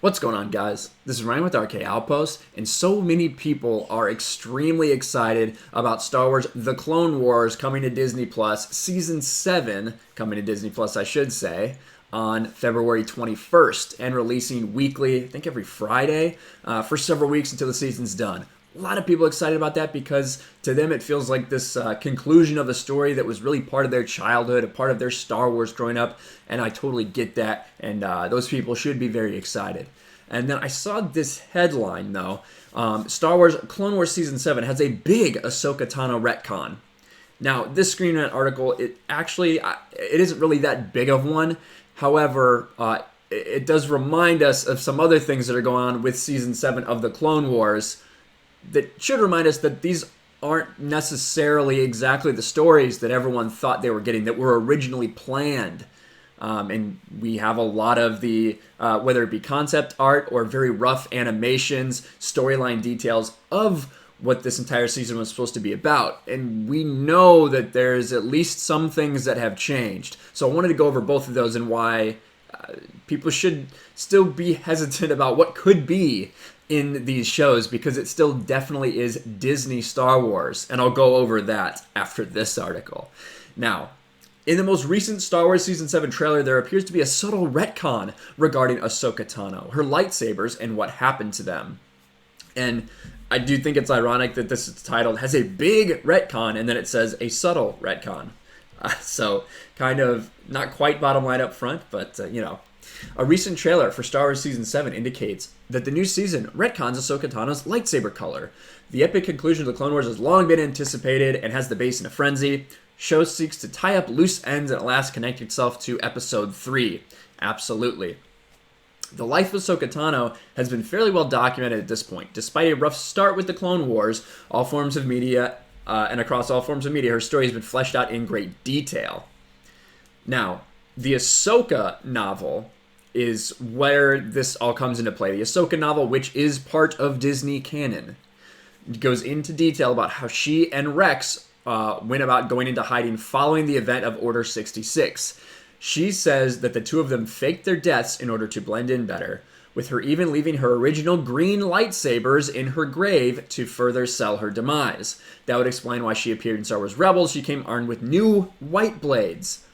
What's going on, guys? This is Ryan with RK Outpost, and so many people are extremely excited about Star Wars The Clone Wars coming to Disney Plus, Season 7 coming to Disney Plus, I should say, on February 21st, and releasing weekly, I think every Friday, for several weeks until the season's done. A lot of people excited about that because to them it feels like this conclusion of a story that was really part of their childhood, a part of their Star Wars growing up, and I totally get that, and those people should be very excited. And then I saw this headline, though. Star Wars Clone Wars Season 7 has a big Ahsoka Tano retcon. Now, this Screen Rant article, it isn't really that big of one. However, it does remind us of some other things that are going on with Season 7 of the Clone Wars that should remind us that these aren't necessarily exactly the stories that everyone thought they were getting, that were originally planned. And we have a lot of the, whether it be concept art or very rough animations, storyline details of what this entire season was supposed to be about. And we know that there's at least some things that have changed. So I wanted to go over both of those and why people should still be hesitant about what could be in these shows, because it still definitely is Disney Star Wars. And I'll go over that after this article. Now, in the most recent Star Wars Season 7 trailer, there appears to be a subtle retcon regarding Ahsoka Tano, her lightsabers, and what happened to them. And I do think it's ironic that this is titled, has a big retcon, and then it says a subtle retcon. So, kind of not quite bottom line up front, but, A recent trailer for Star Wars Season 7 indicates that the new season retcons Ahsoka Tano's lightsaber color. The epic conclusion of the Clone Wars has long been anticipated and has the base in a frenzy. Show seeks to tie up loose ends and at last connect itself to Episode 3. Absolutely. The life of Ahsoka Tano has been fairly well documented at this point. Despite a rough start with the Clone Wars, all forms of media, and across all forms of media, her story has been fleshed out in great detail. Now, the Ahsoka novel is where this all comes into play. The Ahsoka novel, which is part of Disney canon, goes into detail about how she and Rex went about going into hiding following the event of Order 66. She says that the two of them faked their deaths in order to blend in better, with her even leaving her original green lightsabers in her grave to further sell her demise. That would explain why she appeared in Star Wars Rebels. She came armed with new white blades.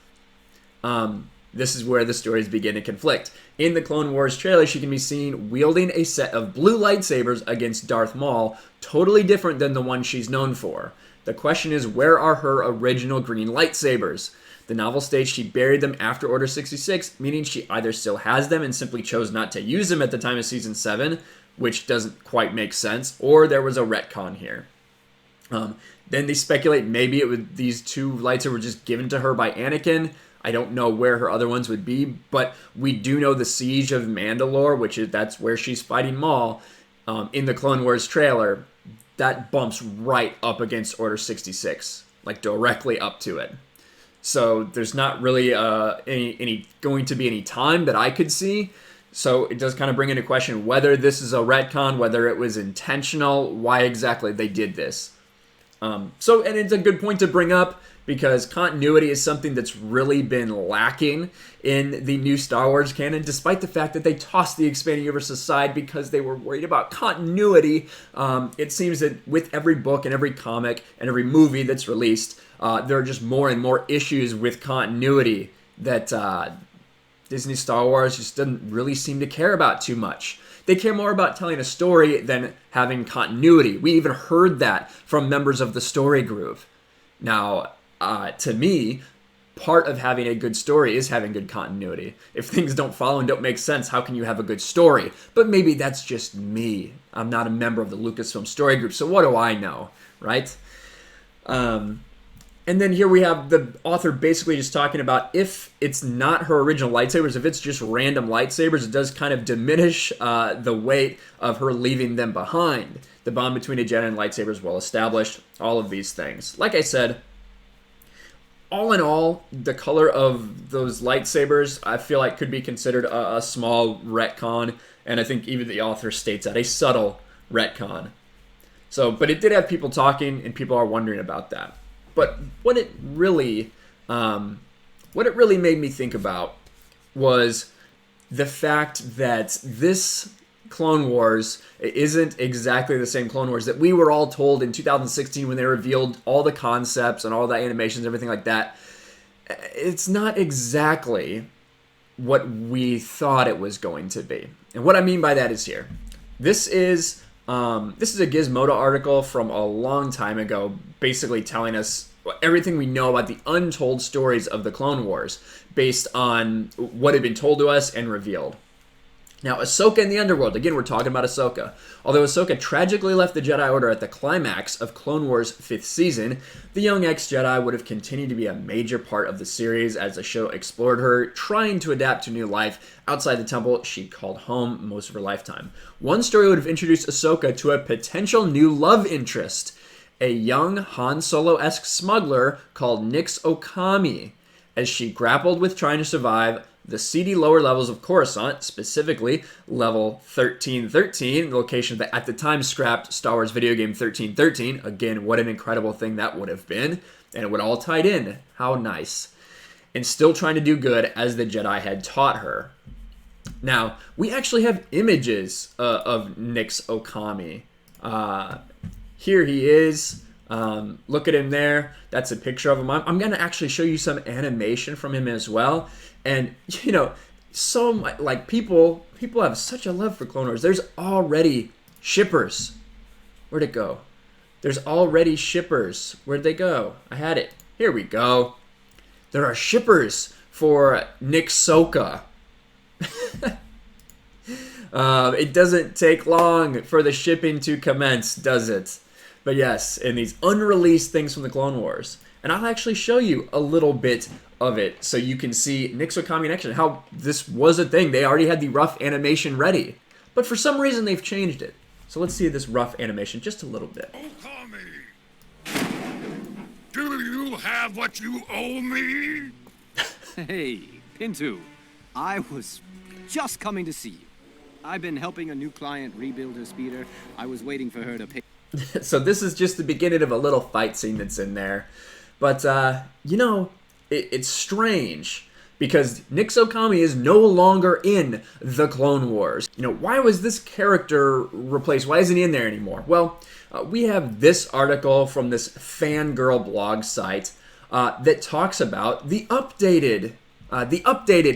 This is where the stories begin to conflict. In the Clone Wars trailer, she can be seen wielding a set of blue lightsabers against Darth Maul, totally different than the one she's known for. The question is, where are her original green lightsabers? The novel states she buried them after Order 66, meaning she either still has them and simply chose not to use them at the time of Season 7, which doesn't quite make sense, or there was a retcon here. Then they speculate maybe these two lightsabers were just given to her by Anakin. I don't know where her other ones would be, but we do know the Siege of Mandalore, that's where she's fighting Maul, in the Clone Wars trailer. That bumps right up against Order 66, like directly up to it. So there's not really going to be any time that I could see. So it does kind of bring into question whether this is a retcon, whether it was intentional, why exactly they did this. And it's a good point to bring up, because continuity is something that's really been lacking in the new Star Wars canon, despite the fact that they tossed the expanding universe aside because they were worried about continuity. It seems that with every book and every comic and every movie that's released, there are just more and more issues with continuity that Disney Star Wars just doesn't really seem to care about too much. They care more about telling a story than having continuity. We even heard that from members of the Story Groove. Now, to me, part of having a good story is having good continuity. If things don't follow and don't make sense, how can you have a good story? But maybe that's just me. I'm not a member of the Lucasfilm Story Group, so what do I know, right? And then here we have the author basically just talking about if it's not her original lightsabers, if it's just random lightsabers, it does kind of diminish the weight of her leaving them behind. The bond between a Jedi and lightsaber is well established, all of these things. Like I said, all in all, the color of those lightsabers, I feel like could be considered a small retcon, and I think even the author states that, a subtle retcon. But it did have people talking, and people are wondering about that. But what it really made me think about was the fact that this Clone Wars isn't exactly the same Clone Wars that we were all told in 2016 when they revealed all the concepts and all the animations, everything like that. It's not exactly what we thought it was going to be. And what I mean by that is here. This is a Gizmodo article from a long time ago, basically telling us everything we know about the untold stories of the Clone Wars based on what had been told to us and revealed. Now, Ahsoka in the Underworld. Again, we're talking about Ahsoka. Although Ahsoka tragically left the Jedi Order at the climax of Clone Wars' 5th season, the young ex-Jedi would have continued to be a major part of the series as the show explored her, trying to adapt to new life outside the temple she called home most of her lifetime. One story would have introduced Ahsoka to a potential new love interest, a young Han Solo-esque smuggler called Nix Okami, as she grappled with trying to survive the seedy lower levels of Coruscant, specifically level 1313, the location that at the time scrapped Star Wars video game 1313. Again, what an incredible thing that would have been. And it would all tied in. How nice. And still trying to do good as the Jedi had taught her. Now, we actually have images of Nix Okami. Here he is. Look at him there. That's a picture of him. I'm going to actually show you some animation from him as well. And, you know, so much, like, people have such a love for Clone Wars. There's already shippers. Where'd it go? There's already shippers. Where'd they go? I had it. Here we go. There are shippers for Nixoka. It doesn't take long for the shipping to commence, does it? But yes, in these unreleased things from the Clone Wars. And I'll actually show you a little bit of it so you can see Nix Okami in action, how this was a thing. They already had the rough animation ready, but for some reason they've changed it. So let's see this rough animation just a little bit. Okami, do you have what you owe me? Hey, Pintu, I was just coming to see you. I've been helping a new client rebuild her speeder. I was waiting for her to pay. So this is just the beginning of a little fight scene that's in there. But, you know, it's strange because Nix Okami is no longer in the Clone Wars. You know, why was this character replaced? Why isn't he in there anymore? Well, we have this article from this fangirl blog site that talks about the updated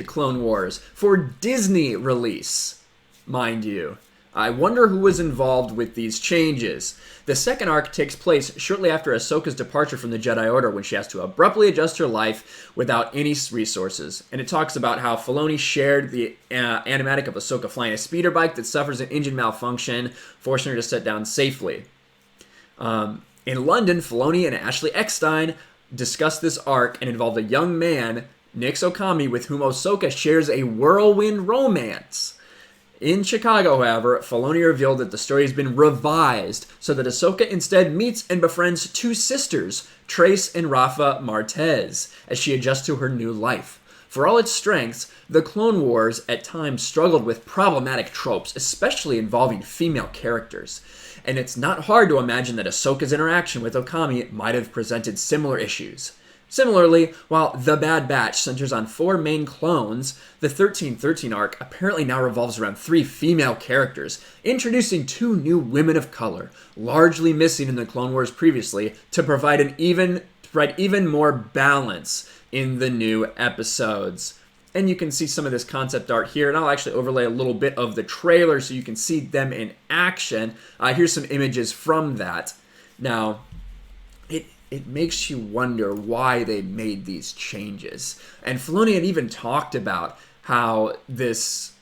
Clone Wars for Disney release, mind you. I wonder who was involved with these changes. The second arc takes place shortly after Ahsoka's departure from the Jedi Order when she has to abruptly adjust her life without any resources. And it talks about how Filoni shared the animatic of Ahsoka flying a speeder bike that suffers an engine malfunction, forcing her to set down safely. In London, Filoni and Ashley Eckstein discussed this arc and involved a young man, Nix Okami, with whom Ahsoka shares a whirlwind romance. In Chicago, however, Filoni revealed that the story has been revised so that Ahsoka instead meets and befriends two sisters, Trace and Rafa Martez, as she adjusts to her new life. For all its strengths, the Clone Wars at times struggled with problematic tropes, especially involving female characters. And it's not hard to imagine that Ahsoka's interaction with Okami might have presented similar issues. Similarly, while The Bad Batch centers on 4 main clones, the 1313 arc apparently now revolves around 3 female characters, introducing 2 new women of color, largely missing in the Clone Wars previously, to provide even more balance in the new episodes. And you can see some of this concept art here, and I'll actually overlay a little bit of the trailer so you can see them in action. Here's some images from that. Now, it makes you wonder why they made these changes. And Filoni had even talked about how this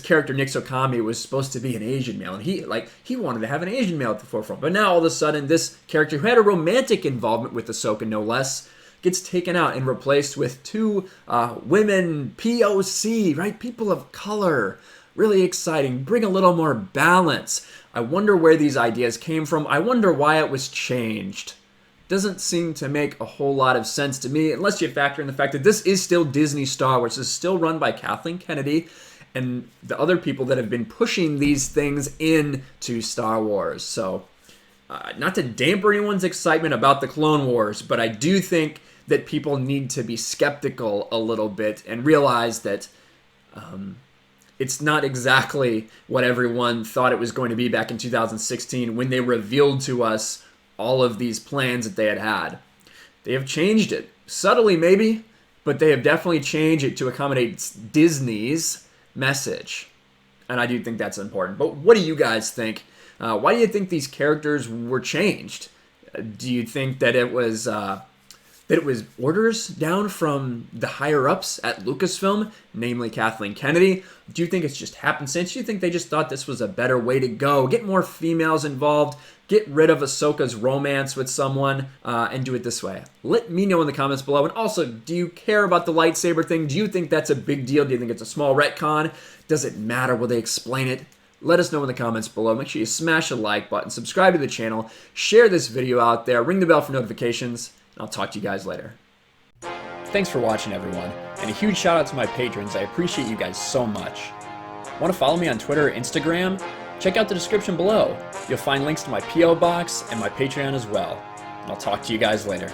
character, Nix Okami, was supposed to be an Asian male. And he wanted to have an Asian male at the forefront. But now all of a sudden, this character, who had a romantic involvement with Ahsoka, no less, gets taken out and replaced with 2 women, POC, right? People of color. Really exciting. Bring a little more balance. I wonder where these ideas came from. I wonder why it was changed. Doesn't seem to make a whole lot of sense to me, unless you factor in the fact that this is still Disney Star Wars. This is still run by Kathleen Kennedy and the other people that have been pushing these things into Star Wars. So, not to damper anyone's excitement about the Clone Wars, but I do think that people need to be skeptical a little bit and realize that it's not exactly what everyone thought it was going to be back in 2016 when they revealed to us all of these plans that they had. They have changed it. Subtly, maybe, but they have definitely changed it to accommodate Disney's message. And I do think that's important. But what do you guys think? Why do you think these characters were changed? Do you think that it was orders down from the higher-ups at Lucasfilm, namely Kathleen Kennedy? Do you think it's just happenstance? Do you think they just thought this was a better way to go? Get more females involved, get rid of Ahsoka's romance with someone, and do it this way. Let me know in the comments below. And also, do you care about the lightsaber thing? Do you think that's a big deal? Do you think it's a small retcon? Does it matter? Will they explain it? Let us know in the comments below. Make sure you smash the like button, subscribe to the channel, share this video out there, ring the bell for notifications, and I'll talk to you guys later. Thanks for watching, everyone, and a huge shout out to my patrons. I appreciate you guys so much. Want to follow me on Twitter or Instagram? Check out the description below. You'll find links to my P.O. box and my Patreon as well. And I'll talk to you guys later.